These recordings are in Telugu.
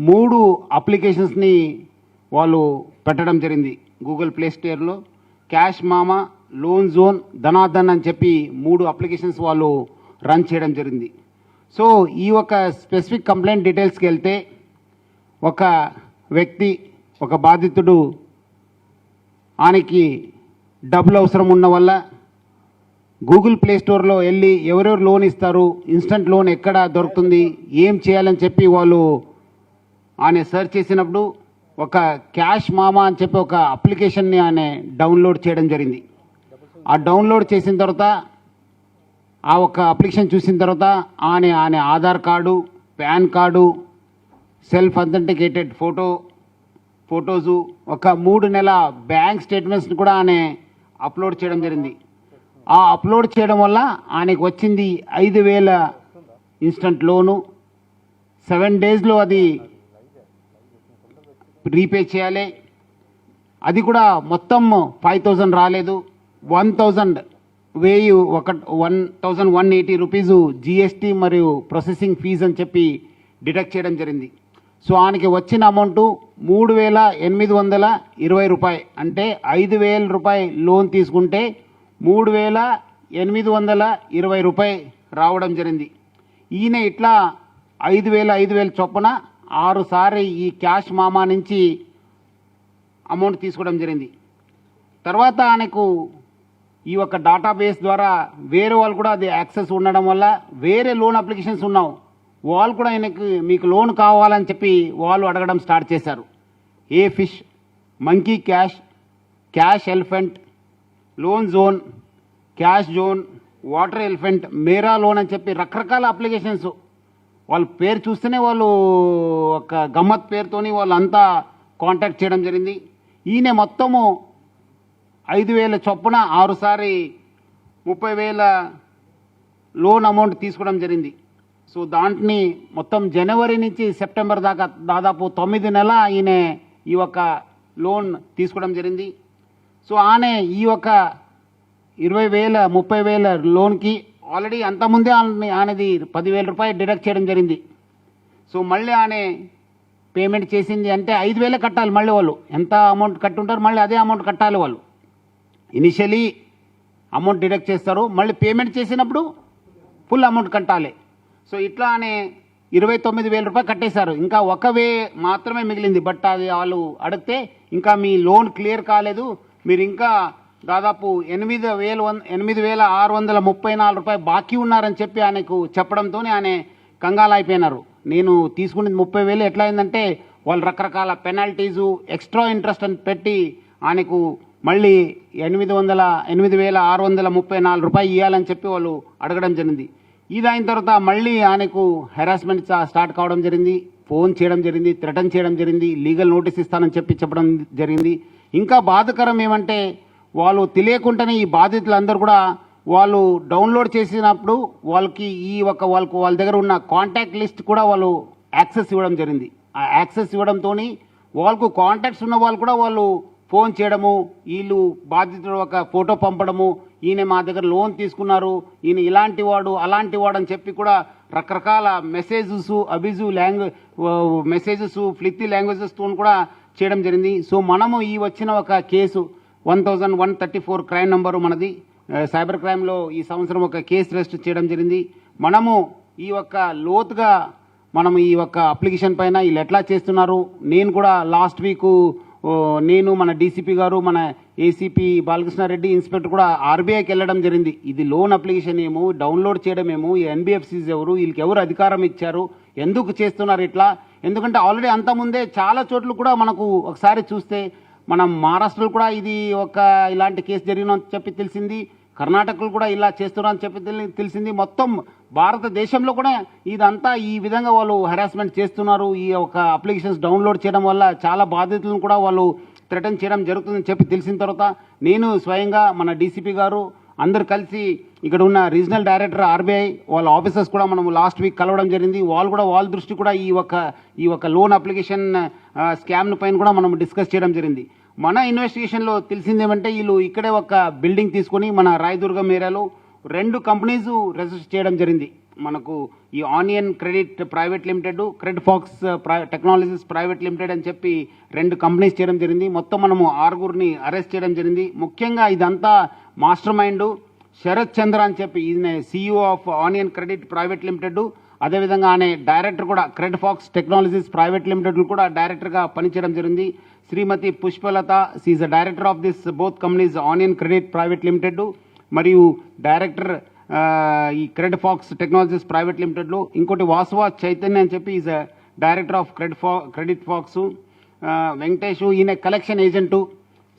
3 అప్లికేషన్స్ని వాళ్ళు పెట్టడం జరిగింది గూగుల్ ప్లే స్టోర్లో. క్యాష్ మామా, లోన్ జోన్, ధనాధన్ అని చెప్పి 3 అప్లికేషన్స్ వాళ్ళు రన్ చేయడం జరిగింది. సో ఈ ఒక స్పెసిఫిక్ కంప్లైంట్ డీటెయిల్స్కి వెళ్తే, ఒక వ్యక్తి, ఒక బాధితుడు, ఆయనకి డబ్బులు అవసరం ఉన్న వల్ల గూగుల్ ప్లే స్టోర్లో వెళ్ళి ఎవరెవరు లోన్ ఇస్తారు, ఇన్స్టంట్ లోన్ ఎక్కడ దొరుకుతుంది, ఏం చేయాలని చెప్పి వాళ్ళు ఆయన సెర్చ్ చేసినప్పుడు ఒక క్యాష్ మామా అని చెప్పి ఒక అప్లికేషన్ని ఆయన డౌన్లోడ్ చేయడం జరిగింది. ఆ డౌన్లోడ్ చేసిన తర్వాత, ఆ ఒక అప్లికేషన్ చూసిన తర్వాత ఆయన Aadhaar card, pan card, self authenticated photos, ఒక 3 నెలల బ్యాంక్ స్టేట్మెంట్స్ని కూడా ఆయన అప్లోడ్ చేయడం జరిగింది. ఆ అప్లోడ్ చేయడం వల్ల ఆయనకు వచ్చింది 5,000 ఇన్స్టంట్ లోను. 7 డేస్లో అది రీపే చేయాలి. అది కూడా మొత్తం 5,000 రాలేదు, 1,180 రూపీసు జిఎస్టీ మరియు ప్రాసెసింగ్ ఫీజు అని చెప్పి డిడక్ట్ చేయడం జరిగింది. సో ఆయనకి వచ్చిన అమౌంట్ 3,820 రూపాయలు. అంటే 5,000 రూపాయలు లోన్ తీసుకుంటే 3,820 రూపాయలు రావడం జరిగింది. ఈయన ఇట్లా 5,000 చొప్పున 6 సార్లు ఈ క్యాష్ మామా నుంచి అమౌంట్ తీసుకోవడం జరిగింది. తర్వాత ఆయనకు ఈ ఒక డేటాబేస్ ద్వారా వేరే వాళ్ళు కూడా అది యాక్సెస్ ఉండడం వల్ల వేరే లోన్ అప్లికేషన్స్ ఉన్నావు, వాళ్ళు కూడా ఆయనకు మీకు లోన్ కావాలని చెప్పి వాళ్ళు అడగడం స్టార్ట్ చేశారు. A fish, monkey cash, cash elephant, loan zone, cash zone, water elephant, మేరా లోన్ అని చెప్పి రకరకాల అప్లికేషన్స్. వాళ్ళ పేరు చూస్తేనే వాళ్ళు ఒక గమ్మత్ పేరుతోని వాళ్ళంతా కాంటాక్ట్ చేయడం జరిగింది. ఈయన మొత్తము 5,000 చొప్పున 6 సారి 30,000 లోన్ అమౌంట్ తీసుకోవడం జరిగింది. సో దాంట్ని మొత్తం జనవరి నుంచి సెప్టెంబర్ దాకా దాదాపు 9 నెలల ఈయన ఈ ఒక లోన్ తీసుకోవడం జరిగింది. సో ఆయన ఈ ఒక 20,000 30,000 లోన్కి ఆల్రెడీ అంతకుముందే ఆయనది 10,000 రూపాయలు డిడక్ట్ చేయడం జరిగింది. సో మళ్ళీ ఆయన పేమెంట్ చేసింది అంటే 5,000 కట్టాలి. మళ్ళీ వాళ్ళు ఎంత అమౌంట్ కట్టుంటారు, మళ్ళీ అదే అమౌంట్ కట్టాలి. వాళ్ళు ఇనిషియలీ అమౌంట్ డిడక్ట్ చేస్తారు, మళ్ళీ పేమెంట్ చేసినప్పుడు ఫుల్ అమౌంట్ కట్టాలి. సో ఇట్లా ఆయన 29,000 రూపాయలు కట్టేశారు. ఇంకా 1,000 మాత్రమే మిగిలింది. బట్ అది వాళ్ళు అడిగితే ఇంకా మీ లోన్ క్లియర్ కాలేదు, మీరు ఇంకా దాదాపు 8,634 రూపాయలు బాకీ ఉన్నారని చెప్పి ఆయనకు చెప్పడంతో ఆయన కంగాలైపోయినారు. నేను తీసుకునేది 30,000 ఎట్లా అయిందంటే వాళ్ళు రకరకాల పెనాల్టీసు, ఎక్స్ట్రా ఇంట్రెస్ట్ అని పెట్టి ఆయనకు మళ్ళీ 8,634 రూపాయలు ఇవ్వాలని చెప్పి వాళ్ళు అడగడం జరిగింది. ఇది అయిన తర్వాత మళ్ళీ ఆయనకు హెరాస్మెంట్ స్టార్ట్ కావడం జరిగింది, ఫోన్ చేయడం జరిగింది, థ్రెటన్ చేయడం జరిగింది, లీగల్ నోటీస్ ఇస్తానని చెప్పడం జరిగింది. ఇంకా బాధాకరం ఏమంటే వాళ్ళు తెలియకుండానే ఈ బాధితులందరూ కూడా వాళ్ళు డౌన్లోడ్ చేసినప్పుడు వాళ్ళకి వాళ్ళ దగ్గర ఉన్న కాంటాక్ట్ లిస్ట్ కూడా వాళ్ళు యాక్సెస్ ఇవ్వడం జరిగింది. ఆ యాక్సెస్ ఇవ్వడంతో వాళ్ళకు కాంటాక్ట్స్ ఉన్న వాళ్ళు కూడా వాళ్ళు ఫోన్ చేయడము, వీళ్ళు బాధితుడు ఒక ఫోటో పంపడము, ఈయన మా దగ్గర లోన్ తీసుకున్నారు, ఈయన ఇలాంటి వాడు అలాంటి వాడు అని చెప్పి కూడా రకరకాల మెసేజెస్, మెసేజెస్ ఫ్లిత్తి లాంగ్వేజెస్తో కూడా చేయడం జరిగింది. సో మనము ఈ వచ్చిన ఒక కేసు 1134 క్రైమ్ నంబరు మనది సైబర్ క్రైమ్లో ఈ సంవత్సరం ఒక కేసు రిజిస్టర్ చేయడం జరిగింది. మనము ఈ యొక్క లోతుగా మనము ఈ యొక్క అప్లికేషన్ పైన వీళ్ళు ఎట్లా చేస్తున్నారు, నేను కూడా లాస్ట్ వీక్ నేను మన డీసీపీ గారు, మన ఏసీపీ బాలకృష్ణారెడ్డి ఇన్స్పెక్టర్ కూడా ఆర్బీఐకి వెళ్ళడం జరిగింది. ఇది లోన్ అప్లికేషన్ ఏమో, డౌన్లోడ్ చేయడం ఏమో, ఈ ఎన్బిఎఫ్సిస్ ఎవరు, వీళ్ళకి ఎవరు అధికారం ఇచ్చారు, ఎందుకు చేస్తున్నారు ఇట్లా. ఎందుకంటే ఆల్రెడీ అంతకుముందే చాలా చోట్ల కూడా మనకు ఒకసారి చూస్తే మనం మహారాష్ట్రలో కూడా ఇది ఒక ఇలాంటి కేసు జరిగినని చెప్పి తెలిసింది, కర్ణాటకలో కూడా ఇలా చేస్తున్నారని చెప్పి తెలిసింది. మొత్తం భారతదేశంలో కూడా ఇదంతా ఈ విధంగా వాళ్ళు హెరాస్మెంట్ చేస్తున్నారు. ఈ ఒక అప్లికేషన్స్ డౌన్లోడ్ చేయడం వల్ల చాలా బాధితులను కూడా వాళ్ళు థ్రెటన్ చేయడం జరుగుతుందని చెప్పి తెలిసిన తర్వాత నేను స్వయంగా మన డీసీపీ గారు అందరు కలిసి ఇక్కడ ఉన్న రీజనల్ డైరెక్టర్ ఆర్బీఐ వాళ్ళ ఆఫీసర్స్ కూడా మనం లాస్ట్ వీక్ కలవడం జరిగింది. వాళ్ళు కూడా వాళ్ళ దృష్టి కూడా ఈ ఒక లోన్ అప్లికేషన్ స్కామ్ పైన కూడా మనం డిస్కస్ చేయడం జరిగింది. మన ఇన్వెస్టిగేషన్లో తెలిసిందేమంటే వీళ్ళు ఇక్కడే ఒక బిల్డింగ్ తీసుకొని మన రాయదుర్గం ఏరియాలో 2 కంపెనీస్ రిజిస్టర్ చేయడం జరిగింది. మనకు ఈ onion credit private limited, cred fox technologies private limited అని చెప్పి 2 కంపెనీస్ చేయడం జరిగింది. మొత్తం మనము 6గురిని అరెస్ట్ చేయడం జరిగింది. ముఖ్యంగా ఇదంతా మాస్టర్ మైండ్ శరత్ చంద్ర అని చెప్పి ఈయన CEO of onion credit private limited, అదేవిధంగా ఆయన డైరెక్టర్ కూడా cred fox technologies private limited కూడా డైరెక్టర్గా పనిచేయడం జరిగింది. Shrimati Pushpalata is the director of this both companies onion credit private limited మరియు డైరెక్టర్ ఈ క్రెడ్ ఫాక్స్ టెక్నాలజీస్ ప్రైవేట్ లిమిటెడ్లో. ఇంకోటి వాసువా చైతన్య అని చెప్పి is director of credit fox. Venkatesh ఈయన కలెక్షన్ ఏజెంటు.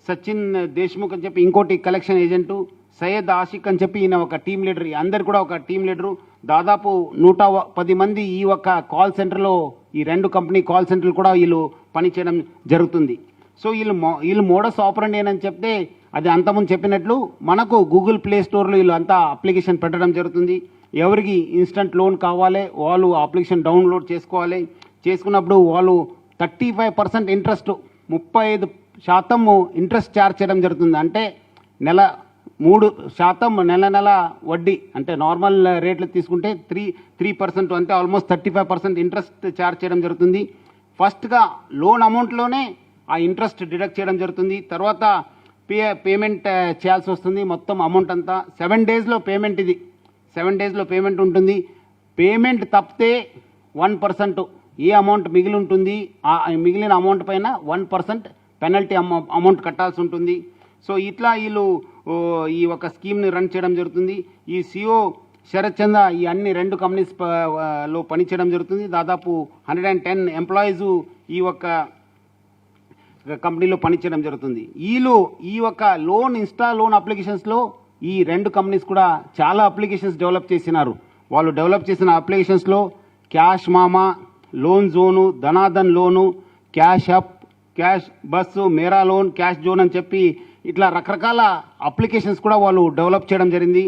సచిన్ దేశ్ముఖ్ అని చెప్పి ఇంకోటి కలెక్షన్ ఏజెంటు. సయ్యద్ ఆషిక్ అని చెప్పి ఈయన ఒక టీం లీడర్. అందరు కూడా ఒక టీం లీడరు. దాదాపు 110 మంది ఈ ఒక్క కాల్ సెంటర్లో, ఈ 2 కంపెనీ కాల్ సెంటర్లు కూడా వీళ్ళు పనిచేయడం జరుగుతుంది. సో వీళ్ళు మోడస్ ఆపరండి అని చెప్తే అది అంతకుముందు చెప్పినట్లు మనకు గూగుల్ ప్లే స్టోర్లో వీళ్ళు అంతా అప్లికేషన్ పెట్టడం జరుగుతుంది. ఎవరికి ఇన్స్టంట్ లోన్ కావాలి వాళ్ళు అప్లికేషన్ డౌన్లోడ్ చేసుకోవాలి. చేసుకున్నప్పుడు వాళ్ళు 35% ఇంట్రెస్ట్, 35% ఇంట్రెస్ట్ ఛార్జ్ చేయడం జరుగుతుంది. అంటే 3% నెల వడ్డీ, అంటే నార్మల్ రేట్లు తీసుకుంటే 3% అంటే ఆల్మోస్ట్ 35% ఇంట్రెస్ట్ ఛార్జ్ చేయడం జరుగుతుంది. ఫస్ట్గా లోన్ అమౌంట్లోనే ఆ ఇంట్రెస్ట్ డిడక్ట్ చేయడం జరుగుతుంది. తర్వాత పేమెంట్ చేయాల్సి వస్తుంది. మొత్తం అమౌంట్ అంతా 7 డేస్లో పేమెంట్. ఇది 7 డేస్లో పేమెంట్ ఉంటుంది. పేమెంట్ తప్పితే 1% ఏ అమౌంట్ మిగిలి ఉంటుంది ఆ మిగిలిన అమౌంట్ పైన 1% పెనల్టీ అమౌంట్ కట్టాల్సి ఉంటుంది. సో ఇట్లా వీళ్ళు ఈ ఒక స్కీమ్ని రన్ చేయడం జరుగుతుంది. ఈ CEO శరత్ చంద్ర ఈ అన్ని 2 కంపెనీస్ లో పనిచేయడం జరుగుతుంది. దాదాపు 110 ఎంప్లాయీస్ ఈ ఒక కంపెనీలో పనిచేయడం జరుగుతుంది. వీళ్ళు ఈ యొక్క ఇన్స్టా లోన్ అప్లికేషన్స్లో ఈ 2 కంపెనీస్ కూడా చాలా అప్లికేషన్స్ డెవలప్ చేసినారు. వాళ్ళు డెవలప్ చేసిన అప్లికేషన్స్లో క్యాష్ మామా, లోన్ జోను, ధనాధన్ లోను, క్యాష్ అప్, క్యాష్ బస్సు, మేరా లోన్, క్యాష్ జోన్ అని చెప్పి ఇట్లా రకరకాల అప్లికేషన్స్ కూడా వాళ్ళు డెవలప్ చేయడం జరిగింది.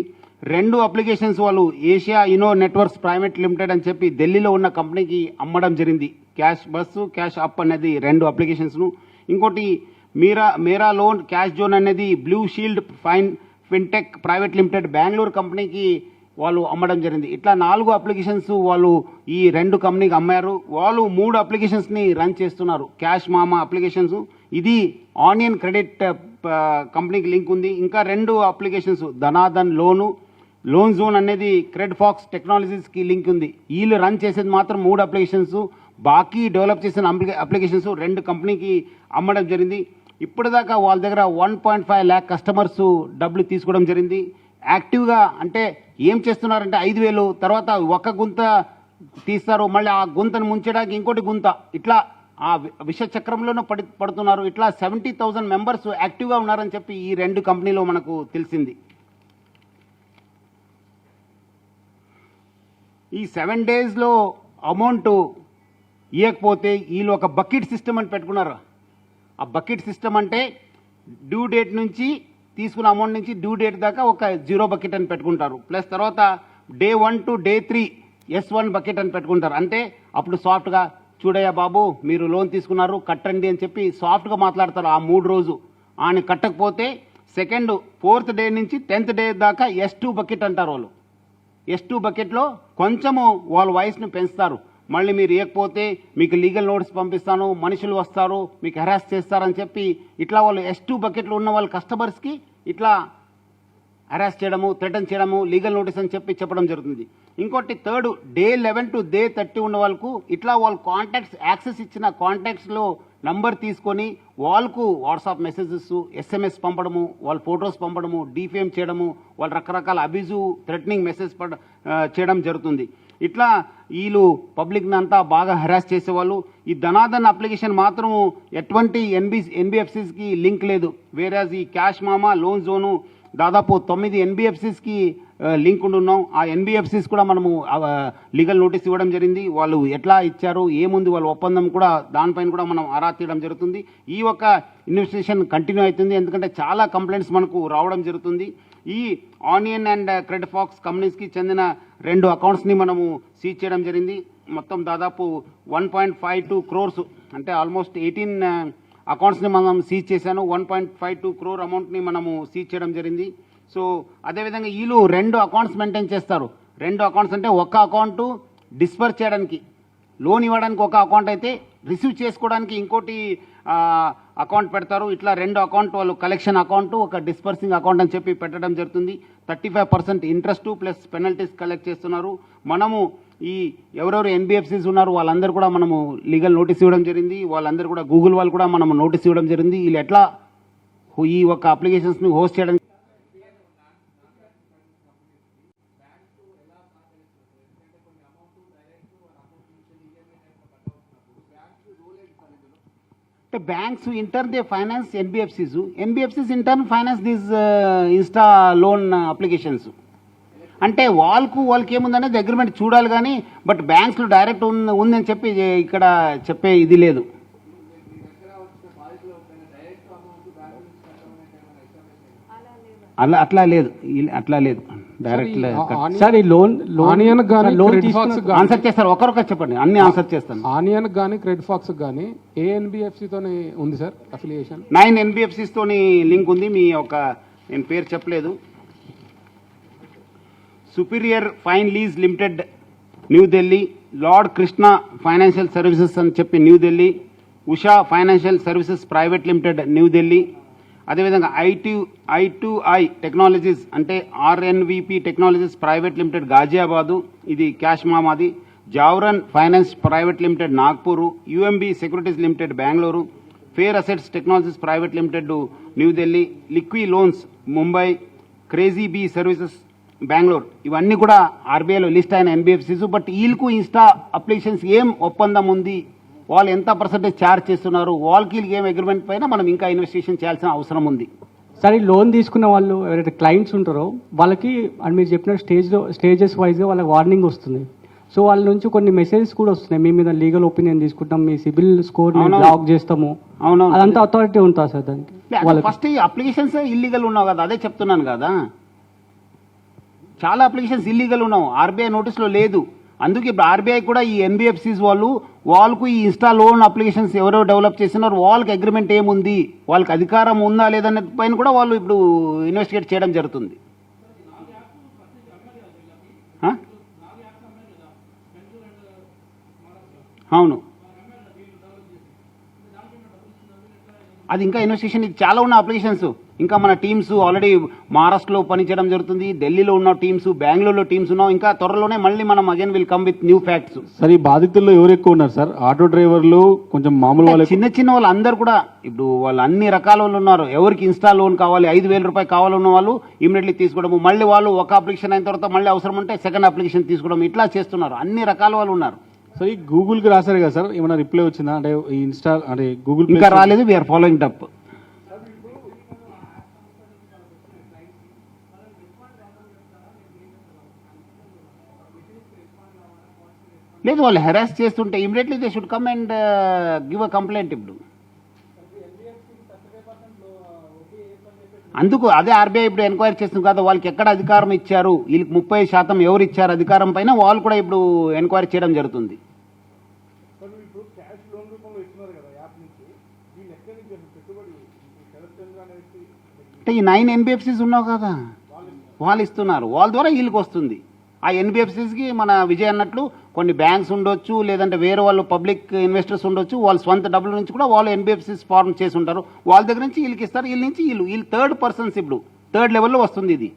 2 అప్లికేషన్స్ వాళ్ళు Asia Eno networks private limited అని చెప్పి ఢిల్లీలో ఉన్న కంపెనీకి అమ్మడం జరిగింది. క్యాష్ బస్సు, క్యాష్ అప్ అనేది 2 అప్లికేషన్స్ను. ఇంకోటి మేరా లోన్, క్యాష్ జోన్ అనేది blue shield fintech private limited Bengaluru కంపెనీకి వాళ్ళు అమ్మడం జరిగింది. ఇట్లా 4 అప్లికేషన్స్ వాళ్ళు ఈ 2 కంపెనీకి అమ్మారు. వాళ్ళు 3 అప్లికేషన్స్ని రన్ చేస్తున్నారు. క్యాష్ మామా అప్లికేషన్స్ ఇది ఆనియన్ క్రెడిట్ కంపెనీకి లింక్ ఉంది. ఇంకా 2 అప్లికేషన్స్ ధనాధన్ లోన్ జోన్ అనేది క్రెడ్ ఫాక్స్ టెక్నాలజీస్కి లింక్ ఉంది. వీళ్ళు రన్ చేసేది మాత్రం 3 అప్లికేషన్స్. బాకీ డెవలప్ చేసిన అప్లికేషన్స్ 2 కంపెనీకి అమ్మడం జరిగింది. ఇప్పటిదాకా వాళ్ళ దగ్గర 1.5 lakh కస్టమర్స్ డబ్బులు తీసుకోవడం జరిగింది. యాక్టివ్గా అంటే ఏం చేస్తున్నారంటే 5,000 తర్వాత ఒక గుంత తీస్తారు, మళ్ళీ ఆ గుంతను ముంచడానికి ఇంకోటి గుంత, ఇట్లా ఆ విష చక్రంలోనే పడుతున్నారు. ఇట్లా 70,000 మెంబర్స్ యాక్టివ్గా ఉన్నారని చెప్పి ఈ 2 కంపెనీలో మనకు తెలిసింది. ఈ 7 డేస్లో అమౌంట్ ఇవ్వకపోతే వీళ్ళు ఒక బకెట్ సిస్టమ్ అని పెట్టుకున్నారు. ఆ బకెట్ సిస్టమ్ అంటే డ్యూ డేట్ నుంచి తీసుకున్న అమౌంట్ నుంచి డ్యూ డేట్ దాకా ఒక 0 బకెట్ అని పెట్టుకుంటారు. ప్లస్ తర్వాత day 1 to day 3 S1 bucket అని పెట్టుకుంటారు. అంటే అప్పుడు సాఫ్ట్గా చూడయ్యా బాబు మీరు లోన్ తీసుకున్నారు కట్టండి అని చెప్పి సాఫ్ట్గా మాట్లాడతారు. ఆ 3 రోజు ఆయన కట్టకపోతే 2nd 4th డే నుంచి 10th డే దాకా S2 బకెట్ అంటారు. వాళ్ళు S2 బకెట్లో కొంచెము వాళ్ళ వయసును పెంచుతారు. మళ్ళీ మీరు ఇవ్వకపోతే మీకు లీగల్ నోటీస్ పంపిస్తాను, మనుషులు వస్తారు, మీకు హెరాస్ చేస్తారని చెప్పి ఇట్లా వాళ్ళు S2 బకెట్లో ఉన్న వాళ్ళ కస్టమర్స్కి ఇట్లా హెరాస్ చేయడము, థ్రెటన్ చేయడము, లీగల్ నోటీస్ అని చెప్పి చెప్పడం జరుగుతుంది. ఇంకోటి 3rd డే 11 to day 30 ఉన్న వాళ్ళకు ఇట్లా వాళ్ళ కాంటాక్ట్స్ యాక్సెస్ ఇచ్చిన కాంటాక్ట్స్లో నంబర్ తీసుకొని వాళ్ళకు వాట్సాప్ మెసేజెస్, SMS పంపడము, వాళ్ళ ఫొటోస్ పంపడము, డిఫేమ్ చేయడము, వాళ్ళు రకరకాల అబ్యూజివ్ థ్రెటనింగ్ మెసేజ్ చేయడం జరుగుతుంది. ఇట్లా వీళ్ళు పబ్లిక్ని అంతా బాగా హెరాస్ చేసేవాళ్ళు. ఈ ధనాధన్ అప్లికేషన్ మాత్రం ఎటువంటి NBFCస్కి లింక్ లేదు. వేరేజ్ ఈ క్యాష్ మామా, లోన్ జోను దాదాపు 9 NBFCస్కి లింక్ ఉన్నాం. ఆ NBFCస్ కూడా మనము లీగల్ నోటీస్ ఇవ్వడం జరిగింది. వాళ్ళు ఎట్లా ఇచ్చారు, ఏముంది వాళ్ళ ఒప్పందం కూడా దానిపైన కూడా మనం ఆరా తీయడం జరుగుతుంది. ఈ ఒక ఇన్వెస్టిగేషన్ కంటిన్యూ అవుతుంది. ఎందుకంటే చాలా కంప్లైంట్స్ మనకు రావడం జరుగుతుంది. ఈ ఆనియన్ అండ్ క్రెడ్ ఫాక్స్ కంపెనీస్కి చెందిన 2 అకౌంట్స్ని మనము సీజ్ చేయడం జరిగింది. మొత్తం దాదాపు 1.52 crores అంటే ఆల్మోస్ట్ 18 అకౌంట్స్ని మనం సీజ్ చేశాను. 1.52 crore అమౌంట్ని మనము సీజ్ చేయడం జరిగింది. సో అదేవిధంగా వీళ్ళు 2 అకౌంట్స్ మెయింటైన్ చేస్తారు. 2 అకౌంట్స్ అంటే ఒక అకౌంట్ డిస్పర్స్ చేయడానికి, లోన్ ఇవ్వడానికి ఒక అకౌంట్ అయితే రిసీవ్ చేసుకోవడానికి ఇంకోటి అకౌంట్ పెడతారు. ఇట్లా 2 అకౌంట్ వాళ్ళు కలెక్షన్ అకౌంట్, ఒక డిస్పర్సింగ్ అకౌంట్ అని చెప్పి పెట్టడం జరుగుతుంది. 35% ఇంట్రెస్ట్ ప్లస్ పెనల్టీస్ కలెక్ట్ చేస్తున్నారు. మనము ఈ ఎవరెవరు ఎన్బిఎఫ్సిస్ ఉన్నారు వాళ్ళందరూ కూడా మనము లీగల్ నోటీస్ ఇవ్వడం జరిగింది. వాళ్ళందరూ కూడా గూగుల్ వాళ్ళు కూడా మనము నోటీస్ ఇవ్వడం జరిగింది. వీళ్ళు ఎట్లా ఈ ఒక అప్లికేషన్స్ని హోస్ట్ చేయడానికి అంటే banks inter they finance NBFCs intern finance these Insta loan applications. అంటే వాళ్ళకి ఏముందనేది అగ్రిమెంట్ చూడాలి కానీ బట్ బ్యాంక్స్లో డైరెక్ట్ ఉందని చెప్పి ఇక్కడ చెప్పే ఇది లేదు. అట్లా లేదు డైరెక్ట్. సార్ ఈ లోన్ ఆనియన్ గానీ క్రెడిట్ ఫాక్స్ ఆన్సర్ చేస్తారు, ఒకరొకరు చెప్పండి, అన్ని ఆన్సర్ చేస్తాను. ఆనియన్ గానీ క్రెడిట్ ఫాక్స్ గానీ ఏ ఎన్బిఎఫ్సి తోని ఉంది సార్ అఫిలియేషన్? 9 ఎన్బిఎఫ్సిస్ తోని లింక్ ఉంది. మీ ఒక నేను పేరు చెప్పలేదు. Superior fine lease limited New Delhi, lord Krishna financial services అని చెప్పి New Delhi, Usha financial services private limited New Delhi, అదేవిధంగా I2I టెక్నాలజీస్ అంటే RNVP technologies private limited Ghaziabad, ఇది క్యాష్ మామాది, జావ్రన్ finance private limited Nagpur, UMB securities limited Bengaluru, fair assets technologies private limited New Delhi, liqui loans Mumbai, crazy bee services Bengaluru. ఇవన్నీ కూడా ఆర్బీఐలో లిస్ట్ అయిన ఎన్బిఎఫ్సిస్. బట్ వీళ్ళకు ఇన్స్టా అప్లికేషన్స్ ఏం ఒప్పందం ఉంది, వాళ్ళు ఎంత పర్సెంటేజ్ ఛార్జ్ చేస్తున్నారు, వాళ్ళకి ఏం అగ్రిమెంట్ పైన మనం ఇంకా ఇన్వెస్టిగేషన్ చేయాల్సిన అవసరం ఉంది. సార్ ఈ లోన్ తీసుకున్న వాళ్ళు ఎవరైతే క్లయింట్స్ ఉంటారో వాళ్ళకి అండ్ మీరు చెప్పిన స్టేజెస్ వైజ్గా వాళ్ళకి వార్నింగ్ వస్తుంది. సో వాళ్ళ నుంచి కొన్ని మెసేజెస్ కూడా వస్తున్నాయి, మీ మీద లీగల్ ఒపీనియన్ తీసుకుంటాం, మీ సిబిల్ స్కోర్ బ్లాక్ చేస్తాము, అదంతా అథారిటీ ఉంటుందా సార్ దానికి? ఫస్ట్ ఈ అప్లికేషన్స్ ఇల్లీగల్ ఉన్నావు కదా, అదే చెప్తున్నాను కదా, చాలా అప్లికేషన్స్ ఇల్లీగల్ ఉన్నావు, ఆర్బీఐ నోటీస్లో లేదు. అందుకే ఇప్పుడు ఆర్బీఐ కూడా ఈ ఎన్బిఎఫ్సిస్ వాళ్ళకు ఈ ఇన్స్టా లోన్ అప్లికేషన్స్ ఎవరెవరు డెవలప్ చేస్తున్నారు వాళ్ళకి అగ్రిమెంట్ ఏముంది, వాళ్ళకి అధికారం ఉందా లేదనే పైన కూడా వాళ్ళు ఇప్పుడు ఇన్వెస్టిగేట్ చేయడం జరుగుతుంది. అవును, అది ఇంకా ఇన్వెస్టిగేషన్, ఇది చాలా ఉన్న అప్లికేషన్స్. ఇంకా మన టీమ్స్ ఆల్రెడీ మహారాష్ట్రలో పనిచేయడం జరుగుతుంది, ఢిల్లీలో ఉన్న టీమ్స్, బెంగళూరులో టీమ్స్ ఉన్నాం. ఇంకా త్వరలోనే మళ్ళీ మనం again will come with new facts. Sir ఈ బాధితుల్లో ఎవరు ఎక్కువ ఉన్నారు సార్? ఆటో డ్రైవర్లు, కొంచెం మామూలు వాళ్ళు, చిన్న వాళ్ళు అందరు కూడా ఇప్పుడు వాళ్ళు అన్ని రకాల వాళ్ళు ఉన్నారు. ఎవరికి ఇన్స్టా లోన్ కావాలి, 5,000 రూపాయలు కావాలన్న వాళ్ళు ఇమీడియట్లీ తీసుకోవడము, మళ్ళీ వాళ్ళు ఒక అప్లికేషన్ అయిన తర్వాత మళ్ళీ అవసరం ఉంటే సెకండ్ అప్లికేషన్ తీసుకోవడం, ఇట్లా చేస్తున్నారు. అన్ని రకాల వాళ్ళు ఉన్నారు. సార్ ఈ గూగుల్ కి రాశారు కదా సార్, ఏమైనా రిప్లై వచ్చిందా? అంటే ఈ ఇన్స్టా అంటే గూగుల్ ఇంకా రాలేదు, వీఆర్ ఫాలోయింగ్ అప్. లేదు, వాళ్ళు హెరాస్ చేస్తుంటే immediately they should come and give a complaint. ఇప్పుడు అందుకు అదే ఆర్బీఐ ఇప్పుడు ఎంక్వైరీ చేస్తుంది కదా, వాళ్ళకి ఎక్కడ అధికారం ఇచ్చారు, వీళ్ళకి 30% ఎవరు ఇచ్చారు అధికారం పైన, వాళ్ళు కూడా ఇప్పుడు ఎంక్వైరీ చేయడం జరుగుతుంది. అంటే ఈ 9 ఎన్బిఎఫ్సిస్ ఉన్నావు కదా, వాళ్ళు ఇస్తున్నారు, వాళ్ళ ద్వారా వీళ్ళకి వస్తుంది. ఆ ఎన్బిఎఫ్సిస్కి మన విజయ్ అన్నట్లు కొన్ని బ్యాంక్స్ ఉండొచ్చు, లేదంటే వేరే వాళ్ళు పబ్లిక్ ఇన్వెస్టర్స్ ఉండొచ్చు, వాళ్ళ స్వంత డబ్బుల నుంచి కూడా వాళ్ళు ఎన్బిఎఫ్సిస్ ఫార్మ్ చేసి ఉంటారు, వాళ్ళ దగ్గర నుంచి వీళ్ళకి ఇస్తారు, వీళ్ళ నుంచి వీళ్ళు థర్డ్ పర్సన్స్, ఇప్పుడు థర్డ్ లెవెల్లో వస్తుంది ఇది.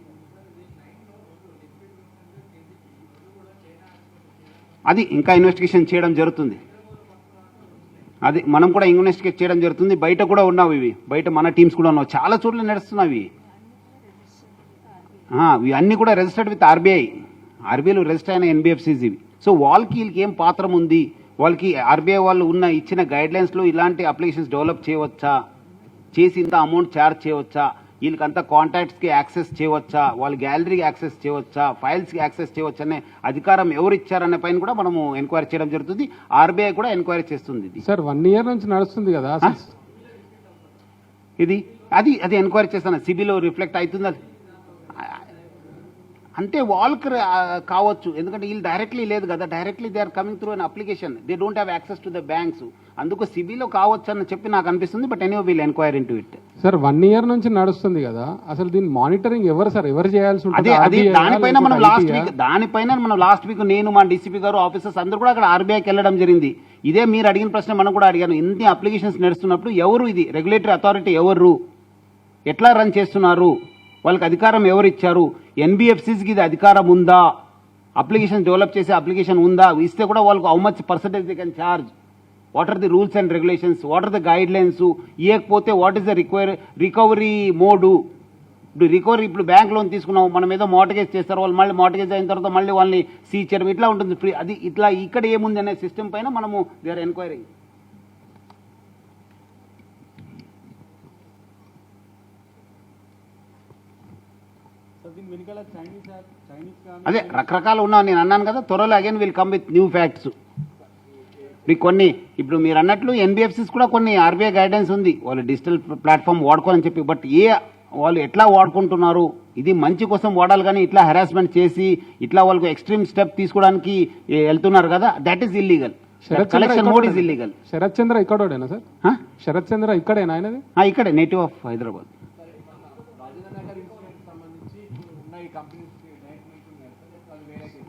అది ఇంకా ఇన్వెస్టిగేషన్ చేయడం జరుగుతుంది, అది మనం కూడా ఇన్వెస్టిగేట్ చేయడం జరుగుతుంది. బయట కూడా ఉన్నావు ఇవి, బయట మన టీమ్స్ కూడా ఉన్నావు, చాలా చోట్ల నడుస్తున్నాయి ఇవి అన్నీ కూడా రిజిస్టర్డ్ విత్ ఆర్బీఐలో రిజిస్టర్ అయిన ఎన్బిఎఫ్సిస్ ఇవి. సో వాళ్ళకి వీళ్ళకి ఏం పాత్రం ఉంది, వాళ్ళకి ఆర్బీఐ వాళ్ళు ఉన్న ఇచ్చిన గైడ్లైన్స్లో ఇలాంటి అప్లికేషన్స్ డెవలప్ చేయవచ్చా, చేసి ఇంత అమౌంట్ ఛార్జ్ చేయవచ్చా, వీళ్ళకి అంతా కాంటాక్ట్స్కి యాక్సెస్ చేయవచ్చా, వాళ్ళ గ్యాలరీకి యాక్సెస్ చేయవచ్చా, ఫైల్స్కి యాక్సెస్ చేయవచ్చా అనే అధికారం ఎవరు ఇచ్చారనే పైన కూడా మనము ఎంక్వైరీ చేయడం జరుగుతుంది. ఆర్బీఐ కూడా ఎంక్వైరీ చేస్తుంది. ఇది సార్ 1 year నుంచి నడుస్తుంది కదా ఇది, అది ఎంక్వైరీ చేస్తాను, సిబిలో రిఫ్లెక్ట్ అవుతుంది. అంటే వాళ్ళకి కావచ్చు, ఎందుకంటే వీళ్ళు డైరెక్ట్లీ లేదు కదా, directly they are coming through an application, they don't have access to the banks. అందుకు సిబిలో కావచ్చు అని చెప్పి నాకు అనిపిస్తుంది. But any will enquire into it. Sir 1 year నుంచి నడుస్తుంది కదా, అసలు దీని మానిటరింగ్ ఎవరు సార్, ఎవరు చేయాల్సి ఉంటుంది? అదే అదే RBI దానిపైన మనం లేకపోతే మనం లాస్ట్ వీక్ నేను మా డీసీపీ గారు ఆఫీసర్స్ అందరూ కూడా అక్కడ ఆర్బీఐకి వెళ్ళడం జరిగింది. ఇదే మీరు అడిగిన ప్రశ్న మనం కూడా అడిగాను. ఇన్ని అప్లికేషన్స్ నడుస్తున్నప్పుడు ఎవరు ఇది రెగ్యులేటరీ అథారిటీ, ఎవరు ఎట్లా రన్ చేస్తున్నారు, వాళ్ళకి అధికారం ఎవరు ఇచ్చారు, ఎన్బిఎఫ్సిస్కి ఇది అధికారం ఉందా, అప్లికేషన్ డెవలప్ చేసే అప్లికేషన్ ఉందా, ఇస్తే కూడా వాళ్ళకు how much percentage they can charge, what are the rules and regulations, what are the guidelines, ఇవ్వకపోతే what is the recovery mode. ఇప్పుడు రికవరీ, ఇప్పుడు బ్యాంక్ లోన్ తీసుకున్నాం, మనం ఏదో మార్టగేజ్ చేస్తారు, వాళ్ళు మళ్ళీ మార్టగేజ్ అయిన తర్వాత మళ్ళీ వాళ్ళని సీజ్ చేయడం ఇట్లా ఉంటుంది. ఫ్రీ అది ఇట్లా ఇక్కడ ఏముంది అనే సిస్టమ్ పైన మనము దే ఆర్ ఎంక్వైరింగ్. అదే రకరకాలు ఉన్నావు, నేను అన్నాను కదా, త్వరలో again will come with new facts. కొన్ని ఇప్పుడు మీరు అన్నట్లు ఎన్బిఎఫ్సిస్ కూడా కొన్ని ఆర్బీఐ గైడెన్స్ ఉంది, వాళ్ళు డిజిటల్ ప్లాట్ఫామ్ వాడుకోవాలని చెప్పి. బట్ వాళ్ళు ఎట్లా వాడుకుంటున్నారు, ఇది మంచి కోసం వాడాలి, కానీ ఇట్లా హెరాస్మెంట్ చేసి ఇట్లా వాళ్ళకు ఎక్స్ట్రీమ్ స్టెప్ తీసుకోవడానికి వెళ్తున్నారు కదా, that is illegal. Collection mode is illegal. Sharath Chandra ఇక్కడోడేనా సార్? శరత్ చంద్ర ఇక్కడేనా ఆయనది? ఇక్కడే, native of Hyderabad.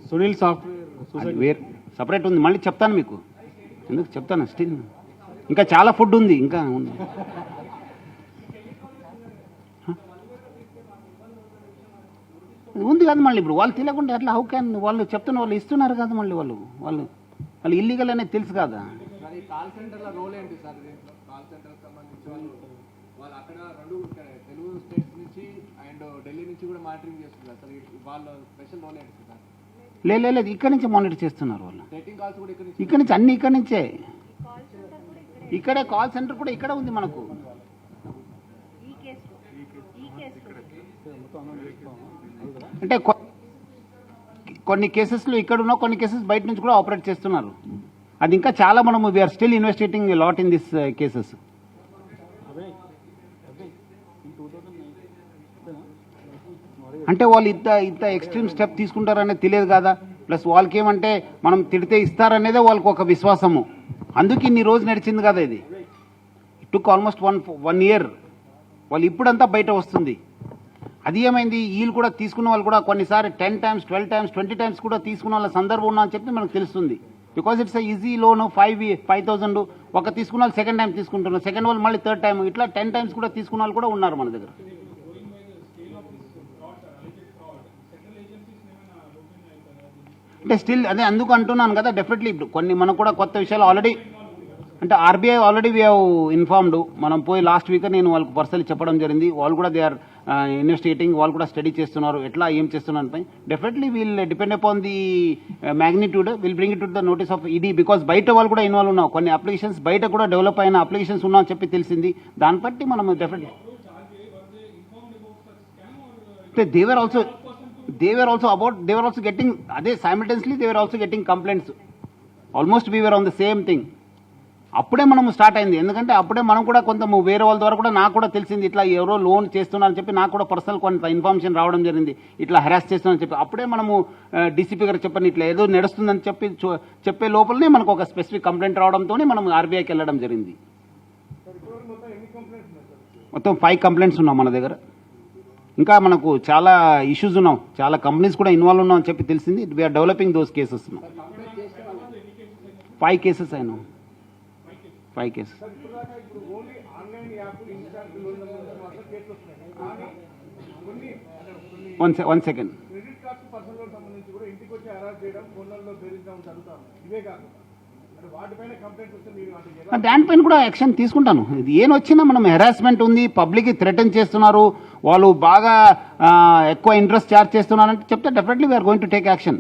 Sunil software ware separate ఉంది, మళ్ళీ చెప్తాను మీకు, ఎందుకు చెప్తాను. స్టిల్ ఇంకా చాలా ఫుడ్ ఉంది, ఇంకా ఉంది. ఉంది కదా, మళ్ళీ ఇప్పుడు వాళ్ళు తెలియకుండా ఎట్లా, హౌ క్యాన్, వాళ్ళు చెప్తున్న వాళ్ళు ఇస్తున్నారు కదా, మళ్ళీ వాళ్ళు వాళ్ళు వాళ్ళు ఇల్లీగల్ అనేది తెలుసు కదా. కాల్ సెంటర్ల రోల్ ఏంటి సార్? కాల్ సెంటర్ సంబంధించి వాళ్ళు అక్కడ తెలుగు స్టేట్స్ నుంచి అండ్ ఢిల్లీ నుంచి కూడా మానిటరింగ్ చేస్తున్నారు సార్, వాళ్ళ స్పెషల్ రోల్ ఏంటి సార్? లేదు, ఇక్కడ నుంచి మానిటర్ చేస్తున్నారు వాళ్ళు. డేటింగ్ కాల్స్ కూడా ఇక్కడ నుంచి అన్ని ఇక్కడ నుంచే, ఇక్కడే కాల్ సెంటర్ కూడా ఇక్కడ ఉంది మనకు. అంటే కొన్ని కేసెస్లో ఇక్కడ ఉన్న, కొన్ని కేసెస్ బయట నుంచి కూడా ఆపరేట్ చేస్తున్నారు. అది ఇంకా చాలా మనము we are still investigating lot in this cases. అంటే వాళ్ళు ఇంత ఎక్స్ట్రీమ్ స్టెప్ తీసుకుంటారనేది తెలియదు కదా. ప్లస్ వాళ్ళకి ఏమంటే మనం తిడితే ఇస్తారనేదే వాళ్ళకి ఒక విశ్వాసము. అందుకు ఇన్ని రోజు నడిచింది కదా ఇది. It took almost one year. వాళ్ళు ఇప్పుడంతా బయట వస్తుంది. అది ఏమైంది, వీళ్ళు కూడా తీసుకున్న వాళ్ళు కూడా కొన్నిసారి 10 times, 12 times, 20 times కూడా తీసుకున్న వాళ్ళ సందర్భం ఉన్నా అని చెప్పి మనకు తెలుస్తుంది. బికాజ్ ఇట్స్ ఈజీ లోన్, 5,000 ఒక తీసుకున్న వాళ్ళు సెకండ్ టైం తీసుకుంటున్నారు, సెకండ్ వాళ్ళు మళ్ళీ థర్డ్ టైం, ఇట్లా 10 times కూడా తీసుకున్న వాళ్ళు కూడా ఉన్నారు మన దగ్గర. అంటే స్టిల్ అదే అందుకు అంటున్నాను కదా, డెఫినెట్లీ ఇప్పుడు కొన్ని మనకు కూడా కొత్త విషయాలు ఆల్రెడీ, అంటే RBI already we have informed. మనం పోయి లాస్ట్ వీక్ నేను వాళ్ళకి పర్సనల్ చెప్పడం జరిగింది. వాళ్ళు కూడా దే ఆర్ ఇన్వెస్టిగేటింగ్, వాళ్ళు కూడా స్టడీ చేస్తున్నారు ఎట్లా ఏం చేస్తున్నారు పై. Definitely we'll depend upon the magnitude, will bring it to the notice of ED. Because బయట వాళ్ళు కూడా ఇన్వాల్వ్ ఉన్నాం, కొన్ని అప్లికేషన్స్ బయట కూడా డెవలప్ అయిన అప్లికేషన్స్ ఉన్నామని చెప్పి తెలిసింది. దాన్ని బట్టి మనం definitely they were also getting, అదే simultaneously they were also getting complaints. Almost we were on the same thing. అప్పుడే మనం స్టార్ట్ అయింది. ఎందుకంటే అప్పుడే మనం కూడా కొంత వేరే వాళ్ళ ద్వారా కూడా నాకు కూడా తెలిసింది, ఇట్లా ఎవరో లోన్ చేస్తున్నారని చెప్పి నాకు కూడా పర్సనల్ కొంత ఇన్ఫర్మేషన్ రావడం జరిగింది, ఇట్లా హెరాస్ చేస్తున్నారని చెప్పి. అప్పుడే మనము డీసీపీ గారు చెప్పని ఇట్లా ఏదో నడుస్తుందని చెప్పే లోపలనే మనకు ఒక స్పెసిఫిక్ కంప్లైంట్ రావడంతోనే మనం ఆర్బీఐకి వెళ్ళడం జరిగింది. మొత్తం 5 complaints ఉన్నాం మన దగ్గర. ఇంకా మనకు చాలా ఇష్యూస్ ఉన్నాం, చాలా కంపెనీస్ కూడా ఇన్వాల్వ్ ఉన్నాం అని చెప్పి తెలిసింది. We are developing those cases. 5 cases అయినా, 5 cases. One second. దానిపైన కూడా యాక్షన్ తీసుకుంటాను. ఇది ఏం వచ్చినా మనం హెరాస్మెంట్ ఉంది, పబ్లిక్ థ్రెటన్ చేస్తున్నారు, వాళ్ళు బాగా ఎక్కువ ఇంట్రెస్ట్ చార్జ్ చేస్తున్నారంటే చెప్తే definitely we are going to take action.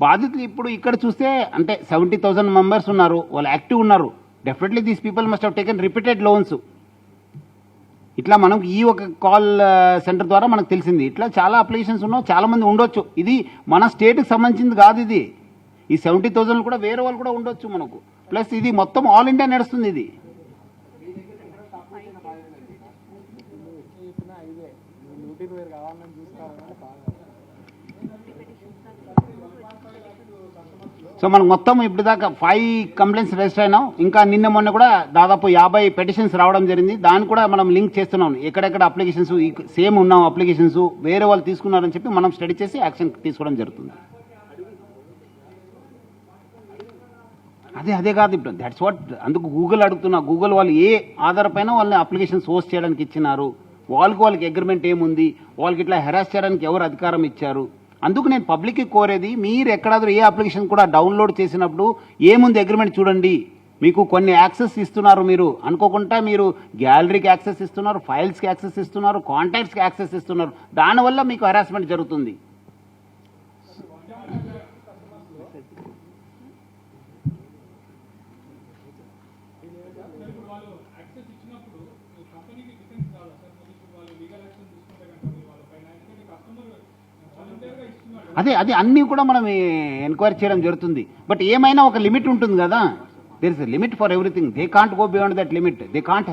బాధితులు ఇప్పుడు ఇక్కడ చూస్తే అంటే 70,000 మెంబర్స్ ఉన్నారు, వాళ్ళు యాక్టివ్ ఉన్నారు. Definitely these people must have taken repeated loans. ఇట్లా మనం ఈ ఒక కాల్ సెంటర్ ద్వారా మనకు తెలిసింది ఇట్లా చాలా అప్లికేషన్స్ ఉన్నావు, చాలా మంది ఉండొచ్చు. ఇది మన స్టేట్కి సంబంధించింది కాదు, ఇది ఈ 70,000 కూడా వేరే వాళ్ళు కూడా ఉండొచ్చు మనకు. ప్లస్ ఇది మొత్తం ఆల్ ఇండియా నడుస్తుంది ఇది. సో మనకు మొత్తం ఇప్పుడు దాకా 5 కంప్లైంట్స్ రిజిస్టర్ అయినాం. ఇంకా నిన్న మొన్న కూడా దాదాపు 50 పెటిషన్స్ రావడం జరిగింది. దాన్ని కూడా మనం లింక్ చేస్తున్నాం. ఎక్కడెక్కడ అప్లికేషన్స్ సేమ్ ఉన్నాం అప్లికేషన్స్ వేరే వాళ్ళు తీసుకున్నారని చెప్పి మనం స్టడీ చేసి యాక్షన్ తీసుకోవడం జరుగుతుంది. అదే కాదు ఇప్పుడు దట్స్ వాట్ అందుకు గూగుల్ అడుగుతున్నా. గూగుల్ వాళ్ళు ఏ ఆధార పైన వాళ్ళని అప్లికేషన్స్ హోస్ట్ చేయడానికి ఇచ్చినారు, వాళ్ళకి అగ్రిమెంట్ ఏముంది, వాళ్ళకి ఇట్లా హెరాస్ చేయడానికి ఎవరు అధికారం ఇచ్చారు. అందుకు నేను పబ్లిక్కి కోరేది, మీరు ఎక్కడాದರೂ ఏ అప్లికేషన్ కూడా డౌన్లోడ్ చేసినప్పుడు ఏముంది అగ్రిమెంట్ చూడండి. మీకు కొన్ని యాక్సెస్ ఇస్తున్నారు, మీరు అనుకోకుండా మీరు గ్యాలరీకి యాక్సెస్ ఇస్తున్నారు, ఫైల్స్కి యాక్సెస్ ఇస్తున్నారు, కాంటాక్ట్స్కి యాక్సెస్ ఇస్తున్నారు. దానివల్ల మీకు హెరాస్మెంట్ జరుగుతుంది. అదే అన్నీ కూడా మనం ఎంక్వైరీ చేయడం జరుగుతుంది. బట్ ఏమైనా ఒక లిమిట్ ఉంటుంది కదా, there is a limit for everything. They can't go beyond that limit, they can't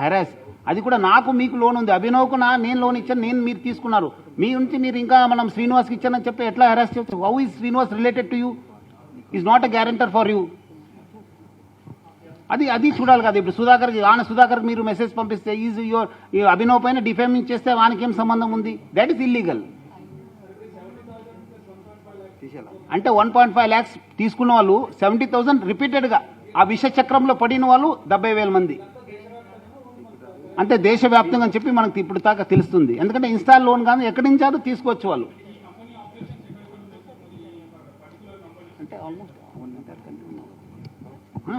harass. అది కూడా నాకు మీకు లోన్ ఉంది, అభినవ్కు నేను లోన్ ఇచ్చాను, మీరు తీసుకున్నారు, మీ నుంచి మీరు ఇంకా మనం శ్రీనివాస్కి ఇచ్చానని చెప్పి ఎట్లా హెరాస్ చేయొచ్చు? How is Srinivas related to you? Is not a guarantor for you. అది చూడాలి కదా. ఇప్పుడు సుధాకర్కి మీరు మెసేజ్ పంపిస్తే ఈజ్ యువర్ అభినవ్ పైన డిఫేమింగ్ చేస్తే వానికి ఏం సంబంధం ఉంది? That is illegal. అంటే 1.5 lakhs తీసుకున్న వాళ్ళు 70,000 రిపీటెడ్గా ఆ విష చక్రంలో పడిన వాళ్ళు 70,000 మంది. అంటే దేశవ్యాప్తంగా అని చెప్పి మనకు ఇప్పుడు దాకా తెలుస్తుంది. ఎందుకంటే ఇన్స్టాల్ లోన్ కానీ ఎక్కడి నుంచారో తీసుకోవచ్చు వాళ్ళు.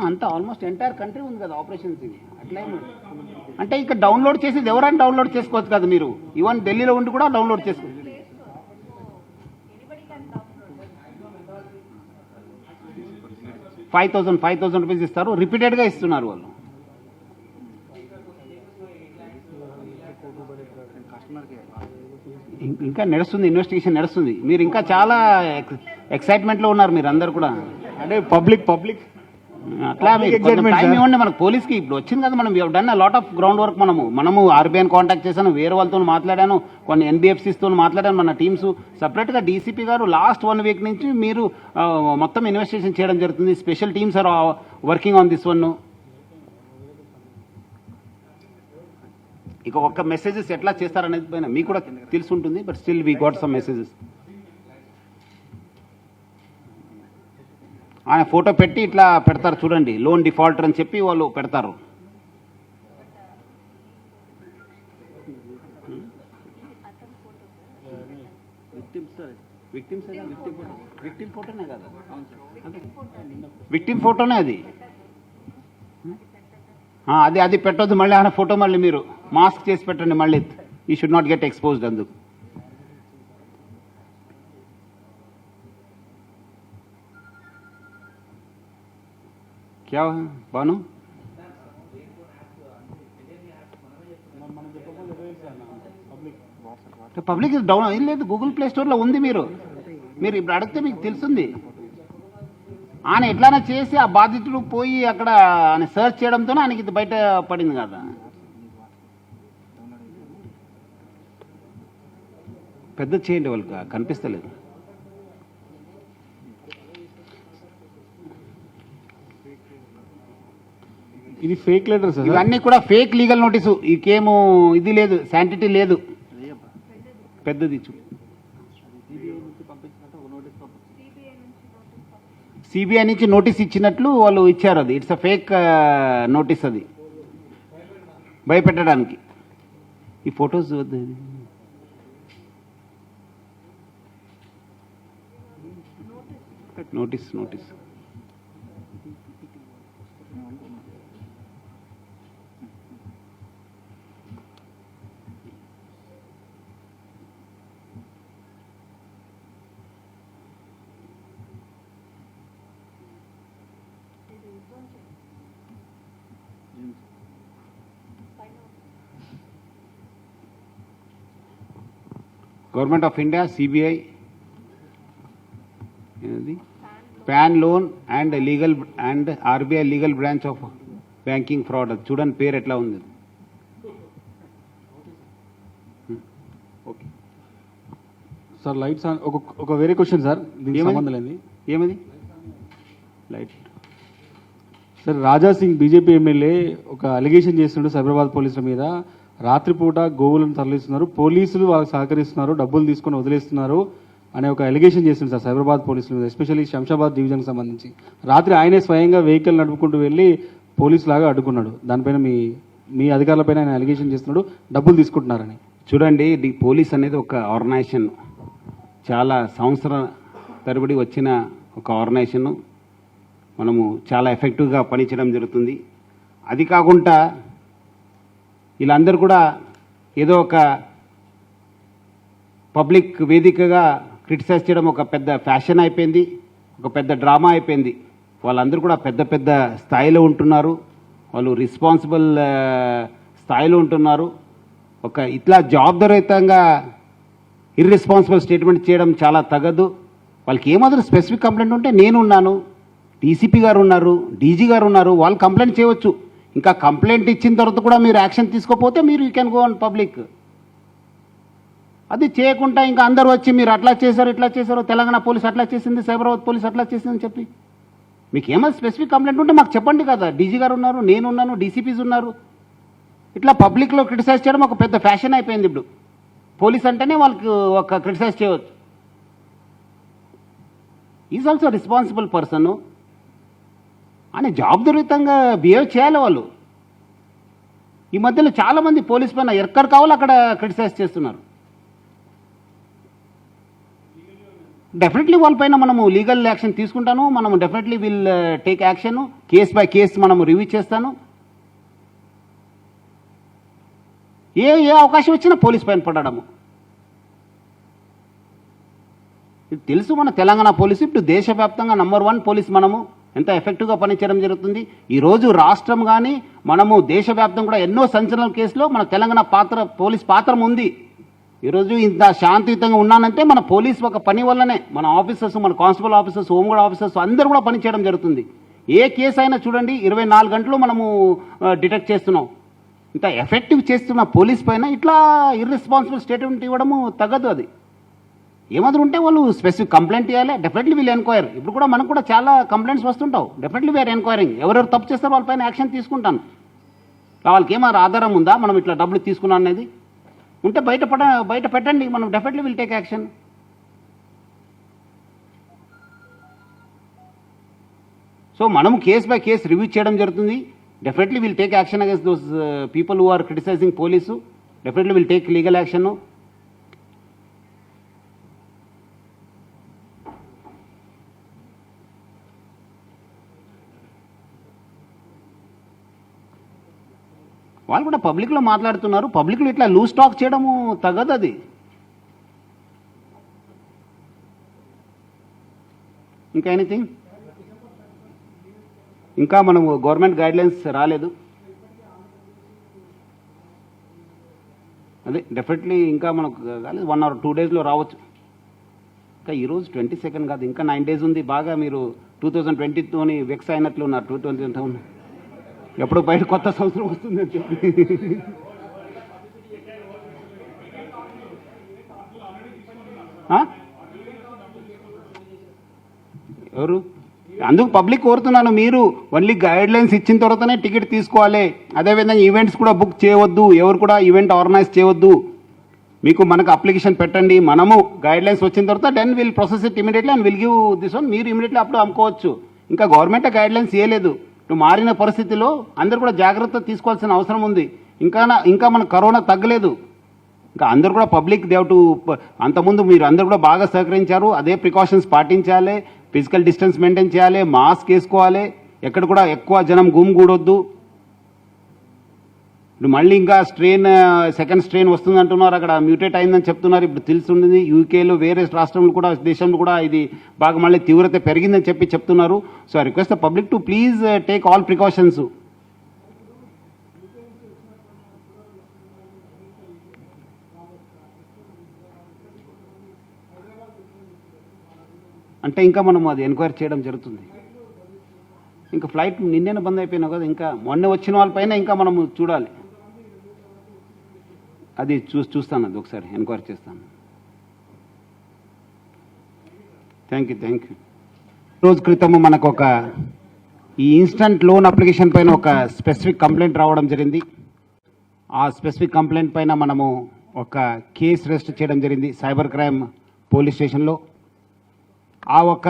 అంటే ఆల్మోస్ట్ ఎంటైర్ కంట్రీ ఉంది కదా ఆపరేషన్స్. అట్లా అంటే ఇక్కడ డౌన్లోడ్ చేసేది ఎవరైనా డౌన్లోడ్ చేసుకోవచ్చు కదా. మీరు ఈవెన్ ఢిల్లీలో ఉండి కూడా డౌన్లోడ్ చేసుకోవచ్చు. 5,000 రూపీస్ ఇస్తారు, రిపీటెడ్గా ఇస్తున్నారు వాళ్ళు. ఇంకా నడుస్తుంది, ఇన్వెస్టిగేషన్ నడుస్తుంది. మీరు ఇంకా చాలా ఎక్సైట్మెంట్లో ఉన్నారు మీరు అందరు కూడా. అంటే పబ్లిక్ అట్లా టైం ఇవ్వండి మనకు. పోలీస్కి ఇప్పుడు వచ్చింది కదా, మనం done lot of ground work. మనము ఆర్బీఐని కాంటాక్ట్ చేశాను, వేరే వాళ్ళతో మాట్లాడాను, కొన్ని ఎన్బిఎఫ్సిస్తో మాట్లాడాను. మన టీమ్స్ సపరేట్గా డీసీపీ గారు లాస్ట్ 1 week నుంచి మీరు మొత్తం ఇన్వెస్టిగేషన్ చేయడం జరుగుతుంది. Special teams are working on this one. ఇక ఒక్క మెసేజెస్ ఎట్లా చేస్తారనేది పైన మీకు కూడా తెలిసి ఉంటుంది. But still we got some messages. ఆయన ఫోటో పెట్టి ఇట్లా పెడతారు చూడండి, లోన్ డిఫాల్టర్ అని చెప్పి వాళ్ళు పెడతారు. విక్టిమ్ ఫోటోనే అది. అది పెట్టొద్దు మళ్ళీ. ఆయన ఫోటో మళ్ళీ మీరు మాస్క్ చేసి పెట్టండి మళ్ళీ. ఈ షుడ్ నాట్ గెట్ ఎక్స్పోజ్డ్. అందుకు क्या बानू పబ్లిక్ డౌన్ ఏం లేదు, గూగుల్ ప్లే స్టోర్లో ఉంది. మీరు ఇప్పుడు అడిగితే మీకు తెలుస్తుంది. ఆయన ఎట్లైనా చేసి ఆ బాధితుడు పోయి అక్కడ ఆయన సర్చ్ చేయడంతోనే ఆయనకి ఇది బయట పడింది కదా. పెద్ద చేయండి, వాళ్ళకి కనిపిస్తలేదు. ఇది ఫేక్ లెటర్స్, ఇవన్నీ కూడా ఫేక్ లీగల్ నోటీసు. ఇంకేమో ఇది లేదు, శాంటిటీ లేదు. పెద్దది సిబిఐ నుంచి నోటీస్ ఇచ్చినట్లు వాళ్ళు ఇచ్చారు. అది ఇట్స్ అ ఫేక్ నోటీస్. అది భయపెట్టడానికి. ఈ photos notice government of India, CBI, pan loan and legal and RBI legal branch of banking fraud. చూడండి పేరు ఎట్లా ఉంది. ఓకే. సార్ లైట్స్ ఆన్ ఒక వేరే క్వశ్చన్ సార్, దీనికి ఏమది? సంబంధం లేని. ఏమది light sir Raja Singh BJP MLA ఒక అలిగేషన్ చేస్తుండే సైబరాబాద్ పోలీసుల మీద, రాత్రిపూట గోవులను తరలిస్తున్నారు, పోలీసులు వాళ్ళకి సహకరిస్తున్నారు, డబ్బులు తీసుకొని వదిలేస్తున్నారు అనే ఒక అలిగేషన్ చేస్తుంది సార్ సైబరాబాద్ పోలీసుల మీద, ఎస్పెషల్లీ శంషాబాద్ డివిజన్కి సంబంధించి. రాత్రి ఆయనే స్వయంగా వెహికల్ నడుపుకుంటూ వెళ్ళి పోలీసు లాగా అడ్డుకున్నాడు. దానిపైన మీ అధికారులపైన ఆయన అలిగేషన్ చేస్తున్నాడు, డబ్బులు తీసుకుంటున్నారని. చూడండి, ది పోలీస్ అనేది ఒక ఆర్గనైజేషన్, చాలా సంవత్సరం తరబడి వచ్చిన ఒక ఆర్గనైజేషన్. మనము చాలా ఎఫెక్టివ్గా పనిచేయడం జరుగుతుంది. అది కాకుండా వీళ్ళందరూ కూడా ఏదో ఒక పబ్లిక్ వేదికగా క్రిటిసైజ్ చేయడం ఒక పెద్ద ఫ్యాషన్ అయిపోయింది, ఒక పెద్ద డ్రామా అయిపోయింది. వాళ్ళందరూ కూడా పెద్ద పెద్ద స్థాయిలో ఉంటున్నారు, వాళ్ళు రెస్పాన్సిబుల్ స్థాయిలో ఉంటున్నారు. ఒక ఇట్లా జవాబుదారీతంగా ఇర్రెస్పాన్సిబుల్ స్టేట్మెంట్ చేయడం చాలా తగదు. వాళ్ళకి ఏమాత్రం స్పెసిఫిక్ కంప్లైంట్ ఉంటే నేను ఉన్నాను, డీసీపీ గారు ఉన్నారు, డీజీ గారు ఉన్నారు, వాళ్ళు కంప్లైంట్ చేయవచ్చు. ఇంకా కంప్లైంట్ ఇచ్చిన తర్వాత కూడా మీరు యాక్షన్ తీసుకోకపోతే మీరు you can go on public. అది చేయకుండా ఇంకా అందరూ వచ్చి మీరు అట్లా చేశారు, ఇట్లా చేశారు, తెలంగాణ పోలీస్ అట్లా చేసింది, సైబరాబాద్ పోలీస్ అట్లా చేసిందని చెప్పి మీకు ఏమైనా స్పెసిఫిక్ కంప్లైంట్ ఉంటే మాకు చెప్పండి కదా. డీజీ గారు ఉన్నారు, నేనున్నాను, డీసీపీస్ ఉన్నారు. ఇట్లా పబ్లిక్లో క్రిటిసైజ్ చేయడం ఒక పెద్ద ఫ్యాషన్ అయిపోయింది. ఇప్పుడు పోలీస్ అంటేనే వాళ్ళకి ఒక క్రిటిసైజ్ చేయవచ్చు. ఈజ్ ఆల్సో రెస్పాన్సిబుల్ పర్సన్ అని జవాబుదారీతంగా బిహేవ్ చేయాలి వాళ్ళు. ఈ మధ్యలో చాలామంది పోలీస్ పైన ఎక్కడ కావాలో అక్కడ క్రిటిసైజ్ చేస్తున్నారు. డెఫినెట్లీ వాళ్ళపైన మనము లీగల్ యాక్షన్ తీసుకుంటాను. మనము definitely will take action, case by case మనము రివ్యూ చేస్తాను. ఏ అవకాశం వచ్చినా పోలీస్ పైన పడడము ఇది తెలుసు. మన తెలంగాణ పోలీసు ఇప్పుడు దేశవ్యాప్తంగా నంబర్ 1 పోలీస్. మనము ఎంత ఎఫెక్టివ్గా పనిచేయడం జరుగుతుంది. ఈరోజు రాష్ట్రం కానీ మనము దేశవ్యాప్తంగా కూడా ఎన్నో సంచలన కేసులో మన తెలంగాణ పోలీస్ పాత్ర ఉంది. ఈరోజు ఇంత శాంతియుతంగా ఉన్నానంటే మన పోలీస్ ఒక పని వల్లనే. మన ఆఫీసర్స్, మన కానిస్టేబుల్ ఆఫీసర్స్, హోంగార్డ్ ఆఫీసర్స్ అందరూ కూడా పనిచేయడం జరుగుతుంది. ఏ కేసు అయినా చూడండి 24 గంటలు మనము డిటెక్ట్ చేస్తున్నాం. ఇంత ఎఫెక్టివ్ చేస్తున్న పోలీస్ పైన ఇట్లా ఇర్రెస్పాన్సిబుల్ స్టేట్మెంట్ ఇవ్వడము తగ్గదు. అది ఏమాత్రం ఉంటే వాళ్ళు స్పెసిఫిక్ కంప్లైంట్ చేయాలి. డెఫినెట్లీ వీళ్ళు ఎన్క్వైర్. ఇప్పుడు కూడా మనకు కూడా చాలా కంప్లైంట్స్ వస్తుంటావు. Definitely we are enquiring. ఎవరెవరు తప్పు చేస్తారో వాళ్ళపైన యాక్షన్ తీసుకుంటాను. వాళ్ళకి ఏమైనా ఆధారం ఉందా మనం ఇట్లా డబ్బులు తీసుకున్నాం అనేది ఉంటే బయట పెట్టండి. మనం definitely will take action. So మనము కేస్ బై కేస్ రివ్యూ చేయడం జరుగుతుంది. Definitely will take action against those people who are criticising police. Definitely will take legal action. వాళ్ళు కూడా పబ్లిక్లో మాట్లాడుతున్నారు. పబ్లిక్లో ఇట్లా లూజ్ టాక్ చేయడము తగదు. అది ఇంకా ఎనీథింగ్, ఇంకా మనము గవర్నమెంట్ గైడ్లైన్స్ రాలేదు. అదే డెఫినెట్లీ ఇంకా మనకు కాలేదు. 1 or 2 daysలో రావచ్చు. ఇంకా ఈరోజు 22nd కాదు, ఇంకా 9 days ఉంది. బాగా మీరు 2020తోని వెక్స్ అయినట్లు ఉన్నారు. 2020 ఎప్పుడు బయట కొత్త సంవత్సరం వస్తుంది అని చెప్పి ఎవరు అందుకు పబ్లిక్ కోరుతున్నాను. మీరు ఓన్లీ గైడ్లైన్స్ ఇచ్చిన తర్వాతనే టికెట్ తీసుకోవాలి. అదేవిధంగా ఈవెంట్స్ కూడా బుక్ చేయవద్దు. ఎవరు కూడా ఈవెంట్ ఆర్గనైజ్ చేయవద్దు. మనకు అప్లికేషన్ పెట్టండి. మనము గైడ్లైన్స్ వచ్చిన తర్వాత then will process it immediately and will give this one. మీరు ఇమీడియట్లీ అప్పుడు అమ్ముకోవచ్చు. ఇంకా గవర్నమెంట్ గైడ్లైన్స్ ఇవ్వలేదు. మారిన పరిస్థితిలో అందరూ కూడా జాగ్రత్త తీసుకోవాల్సిన అవసరం ఉంది. ఇంకా మన కరోనా తగ్గలేదు. ఇంకా అందరూ కూడా పబ్లిక్ దేవ్ టు అంతకుముందు మీరు అందరూ కూడా బాగా సహకరించారు. అదే ప్రికాషన్స్ పాటించాలి. ఫిజికల్ డిస్టెన్స్ మెయింటైన్ చేయాలి. మాస్క్ వేసుకోవాలి. ఎక్కడ కూడా ఎక్కువ జనం గుమిగూడొద్దు. ఇప్పుడు మళ్ళీ ఇంకా సెకండ్ స్ట్రెయిన్ వస్తుంది అంటున్నారు. అక్కడ మ్యూటేట్ అయిందని చెప్తున్నారు. ఇప్పుడు తెలుస్తుంది యూకేలో వేరే రాష్ట్రంలో కూడా దేశంలో కూడా ఇది బాగా మళ్ళీ తీవ్రత పెరిగిందని చెప్తున్నారు. So I request the public to please take all precautions. అంటే ఇంకా మనం అది ఎంక్వైరీ చేయడం జరుగుతుంది. ఇంకా ఫ్లైట్ నిన్నేనే బంద్ అయిపోయినావు కదా. ఇంకా మొన్న వచ్చిన వాళ్ళపైన ఇంకా మనము చూడాలి. అది చూస్తాను. అది ఒకసారి ఎంక్వైరీ చేస్తాను. థ్యాంక్ యూ రోజు క్రితము మనకు ఒక ఈ ఇన్స్టంట్ లోన్ అప్లికేషన్ పైన ఒక స్పెసిఫిక్ కంప్లైంట్ రావడం జరిగింది. ఆ స్పెసిఫిక్ కంప్లైంట్ పైన మనము ఒక కేసు రిజిస్టర్ చేయడం జరిగింది సైబర్ క్రైమ్ పోలీస్ స్టేషన్లో. ఆ ఒక